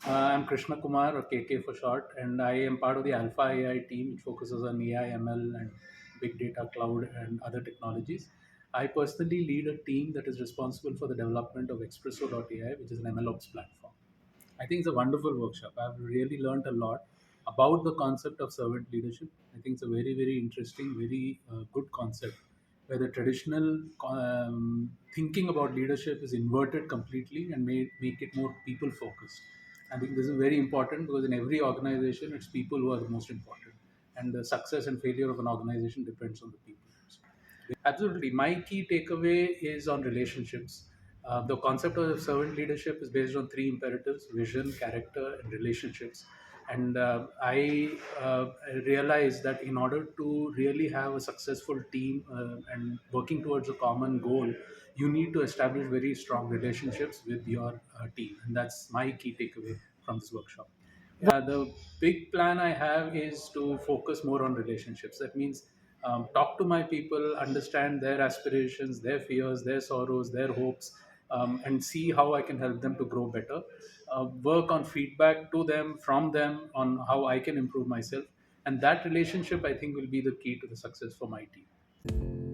I'm Krishnakumar, or KK for short, and I am part of the Alpha AI team, which focuses on AI, ML, and big data, cloud, and other technologies. I personally lead a team that is responsible for the development of Expresso.ai, which is an MLOps platform. I think it's a wonderful workshop. I've really learned a lot about the concept of servant leadership. I think it's a very, very interesting, very good concept where the traditional thinking about leadership is inverted completely and make it more people focused. I think this is very important because in every organization, it's people who are the most important. And the success and failure of an organization depends on the people. Absolutely. My key takeaway is on relationships. The concept of servant leadership is based on three imperatives: vision, character, and relationships. And I realized that in order to really have a successful team and working towards a common goal, you need to establish very strong relationships with your team. And that's my key takeaway from this workshop. Yeah, the big plan I have is to focus more on relationships. That means talk to my people, understand their aspirations, their fears, their sorrows, their hopes, and see how I can help them to grow better. Work on feedback to them, from them, on how I can improve myself. And that relationship, I think, will be the key to the success for my team.